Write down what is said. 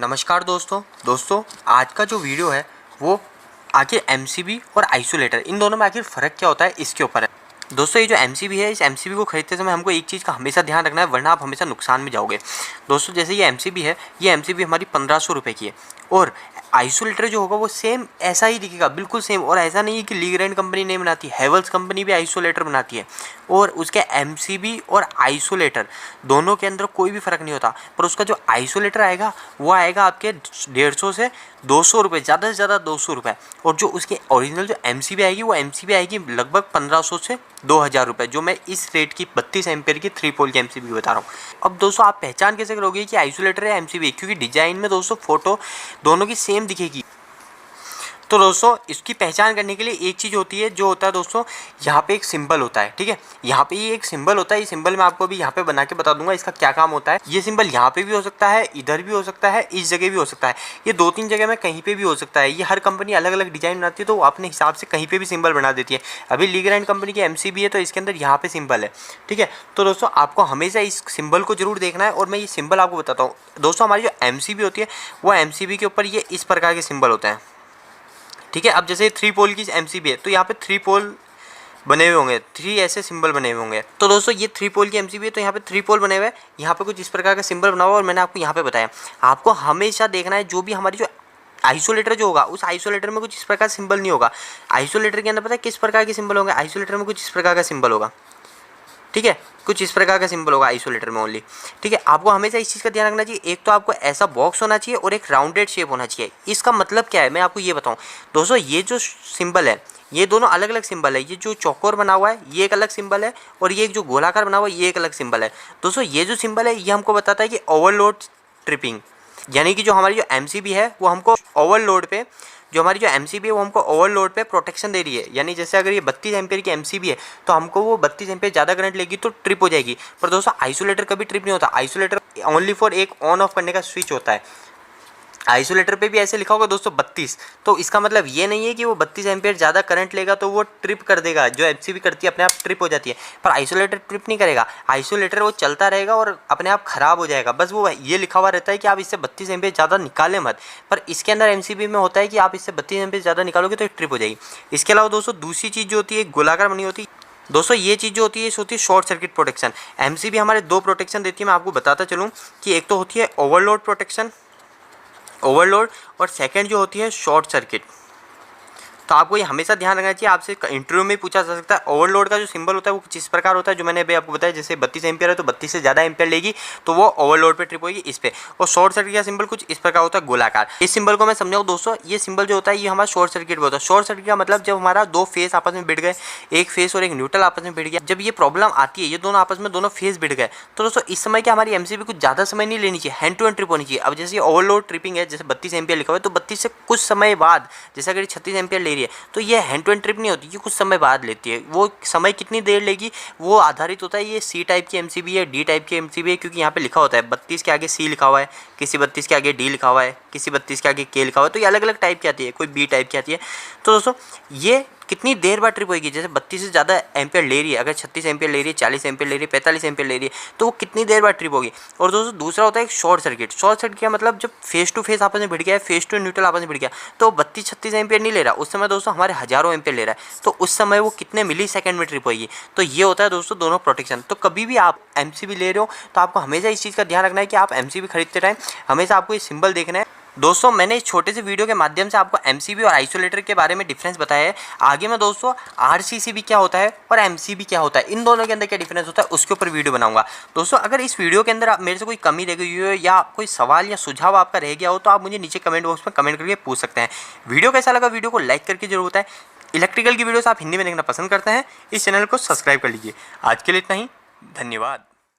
नमस्कार दोस्तों आज का जो वीडियो है वो आखिर एमसीबी और आइसोलेटर इन दोनों में आखिर फ़र्क क्या होता है इसके ऊपर है। दोस्तों ये जो एमसीबी है, इस एमसीबी को खरीदते समय हमको एक चीज़ का हमेशा ध्यान रखना है, वरना आप हमेशा नुकसान में जाओगे। दोस्तों जैसे ये एमसीबी है, ये एमसीबी हमारी 1500 रुपये की है और आइसोलेटर जो होगा वो सेम ऐसा ही दिखेगा, बिल्कुल सेम। और ऐसा नहीं है कि लीग्रैंड कंपनी नहीं बनाती, हैवेल्स कंपनी भी आइसोलेटर बनाती है और उसके एमसीबी और आइसोलेटर दोनों के अंदर कोई भी फ़र्क नहीं होता। पर उसका जो आइसोलेटर आएगा वो आएगा आपके 150 से 200 रुपये, ज़्यादा से ज़्यादा 200 रुपये। और जो उसके ओरिजिनल जो एमसीबी आएगी वो एमसीबी आएगी लगभग 1500 से 2000 रुपये, जो मैं इस रेट की 32 एम्पेयर की 3 पोल की एमसीबी बता रहा हूँ। अब दोस्तों आप पहचान कैसे करोगे कि आइसोलेटर है एमसीबी, क्योंकि डिजाइन में दोस्तों फोटो दोनों की सेम दिखेगी। तो दोस्तों इसकी पहचान करने के लिए एक चीज़ होती है, जो होता है दोस्तों यहाँ पे एक सिंबल होता है, ठीक है। यहाँ पे ये एक सिंबल होता है, ये सिंबल मैं आपको अभी यहाँ पे बना के बता दूंगा इसका क्या काम होता है। ये सिंबल यहाँ पे भी हो सकता है, इधर भी हो सकता है, इस जगह भी हो सकता है, ये 2-3 जगह में कहीं पे भी हो सकता है। ये हर कंपनी अलग अलग डिजाइन बनाती है, तो वो अपने हिसाब से कहीं पर भी सिंबल बना देती है। अभी लीग्रैंड कंपनी की एमसीबी है तो इसके अंदर यहाँ पे सिंबल है, ठीक है। तो दोस्तों आपको हमेशा इस सिंबल को जरूर देखना है और मैं ये सिंबल आपको बताता हूँ। दोस्तों हमारी जो एमसीबी होती है वो एमसीबी के ऊपर ये इस प्रकार के सिंबल होते हैं, ठीक है। अब जैसे 3 पोल की एमसीबी है तो यहाँ पे 3 पोल बने हुए होंगे, 3 ऐसे सिंबल बने हुए होंगे। तो दोस्तों ये 3 पोल की एमसीबी है तो यहाँ पे 3 पोल बने हुए हैं, यहाँ पे कुछ इस प्रकार का सिंबल बना हुआ और मैंने आपको यहाँ पे बताया। आपको हमेशा देखना है जो भी हमारी जो आइसोलेटर जो होगा उस आइसोलेटर में कुछ इस प्रकार का सिंबल नहीं होगा। आइसोलेटर के अंदर पता है किस प्रकार के सिंबल होंगे, आइसोलेटर में कुछ इस प्रकार का सिंबल होगा, ठीक है। कुछ इस प्रकार का सिंबल होगा आइसोलेटर में ओनली, ठीक है। आपको हमेशा इस चीज़ का ध्यान रखना चाहिए, एक तो आपको ऐसा बॉक्स होना चाहिए और एक राउंडेड शेप होना चाहिए। इसका मतलब क्या है मैं आपको ये बताऊं। दोस्तों ये जो सिंबल है ये दोनों अलग अलग सिंबल है। ये जो चौकोर बना हुआ है ये एक अलग सिंबल है और ये जो गोलाकार बना हुआ है ये एक अलग सिंबल है। दोस्तों ये जो सिंबल है ये हमको बताता है कि ओवरलोड ट्रिपिंग, यानी कि जो हमारी जो एमसीबी है वो हमको ओवरलोड पे, जो हमारी जो एमसीबी है वो हमको ओवरलोड पे प्रोटेक्शन दे रही है। यानी जैसे अगर ये 32 एम्पेयर की एमसीबी है तो हमको वो 32 एम्पेयर ज़्यादा करंट लेगी तो ट्रिप हो जाएगी। पर दोस्तों आइसोलेटर कभी ट्रिप नहीं होता। आइसोलेटर ओनली फॉर एक ऑन ऑफ करने का स्विच होता है। आइसोलेटर पे भी ऐसे लिखा होगा दोस्तों 32, तो इसका मतलब ये नहीं है कि वो 32 एम्पेयर ज़्यादा करंट लेगा तो वो ट्रिप कर देगा। जो एमसीबी करती है अपने आप ट्रिप हो जाती है, पर आइसोलेटर ट्रिप नहीं करेगा। आइसोलेटर वो चलता रहेगा और अपने आप ख़राब हो जाएगा। बस वो ये लिखा हुआ रहता है कि आप इससे 32 एम्पेयर ज़्यादा निकालें मत, पर इसके अंदर एमसीबी में होता है कि आप इससे 32 एम्पेयर ज़्यादा निकालोगे तो ट्रिप हो जाएगी। इसके अलावा दोस्तों दूसरी चीज़ जो होती है गोलाकार बनी होती है। दोस्तों ये चीज़ जो होती है इस होती है शॉर्ट सर्किट प्रोटेक्शन। एमसीबी हमारे 2 प्रोटेक्शन देती है, मैं आपको बताता चलूँ कि एक तो होती है ओवरलोड प्रोटेक्शन, ओवरलोड, और सेकंड जो होती है शॉर्ट सर्किट। तो आपको ये हमेशा ध्यान रखना चाहिए, आपसे इंटरव्यू में पूछा जा सकता है। ओवरलोड का जो सिंबल होता है वो कुछ इस प्रकार होता है, जो मैंने अभी आपको बताया। जैसे 32 एम्पियर है तो 32 से ज़्यादा एम्पियर लेगी तो वो ओवरलोड पे ट्रिप होगी इस पे। और शॉर्ट सर्किट का सिंबल कुछ इस प्रकार होता है गोलाकार। इस सिंबल को मैं समझाऊँ दोस्तों, ये सिंबल जो होता है ये हमारा शॉर्ट सर्किट होता है। शॉर्ट सर्किट का मतलब जब हमारा 2 फेस आपस में भिड़ गए, एक फेस और एक न्यूट्रल आपस में भिड़ गया, जब ये प्रॉब्लम आती है, ये दोनों आपस में दोनों फेस भिड़ गए, तो दोस्तों इस समय क्या हमारी एमसीबी कुछ ज़्यादा समय नहीं लेनी चाहिए, हैंड टू हैंड ट्रिप होनी चाहिए। अब जैसे ओवरलोड ट्रिपिंग है, जैसे 32 एम्पियर लिखा हुआ है तो 32 से कुछ समय बाद, जैसे अगर 36 एम्पियर ले रही है तो ये हैंड टू हैंड ट्रिप नहीं होती, ये कुछ समय बाद लेती है। वो समय कितनी देर लेगी वो आधारित होता है ये सी टाइप की एमसीबी है, डी टाइप की एमसीबी है, क्योंकि यहाँ पे लिखा होता है 32 के आगे सी लिखा हुआ है, किसी 32 के आगे डी लिखा हुआ है, किसी 32 के आगे के लिखा हुआ है, तो ये अलग अलग टाइप की आती है, कोई बी टाइप की आती है। तो दोस्तों ये कितनी देर बाद ट्रिप होगी, जैसे 32 से ज़्यादा एम्पियर ले रही है, अगर 36 एम्पियर ले रही है, 40 एम्पियर ले रही है, 45 एम्पियर ले रही है, तो वो कितनी देर बाद ट्रिप होगी। और दोस्तों दूसरा होता है एक शॉर्ट सर्किट। शॉर्ट सर्किट का मतलब जब फेस टू फेस आपस में भिड़ गया है, फेस टू न्यूट्रल आपस में भिड़ गया, तो 32-36 एम्पियर नहीं ले रहा, उस समय दोस्तों हमारे हज़ारों एम्पियर ले रहा है, तो उस समय वो कितने मिली सेकेंड में ट्रिप होगी। तो ये होता है दोस्तों दोनों प्रोटेक्शन। तो कभी भी आप एमसीबी ले रहे हो तो आपको हमेशा इस चीज़ का ध्यान रखना है कि आप एमसीबी खरीदते टाइम हमेशा आपको ये सिंबल देखना है। दोस्तों मैंने इस छोटे से वीडियो के माध्यम से आपको एमसीबी और आइसोलेटर के बारे में डिफरेंस बताया है। आगे मैं दोस्तों आरसीसीबी क्या होता है और एमसीबी क्या होता है, इन दोनों के अंदर क्या डिफरेंस होता है उसके ऊपर वीडियो बनाऊंगा। दोस्तों अगर इस वीडियो के अंदर आप मेरे से कोई कमी रह गई हो या कोई सवाल या सुझाव आपका रह गया हो तो आप मुझे नीचे कमेंट बॉक्स में कमेंट करके पूछ सकते हैं। वीडियो कैसा लगा वीडियो को लाइक करके जरूर बताएं। इलेक्ट्रिकल की वीडियोस आप हिंदी में देखना पसंद करते हैं इस चैनल को सब्सक्राइब कर लीजिए। आज के लिए इतना ही, धन्यवाद।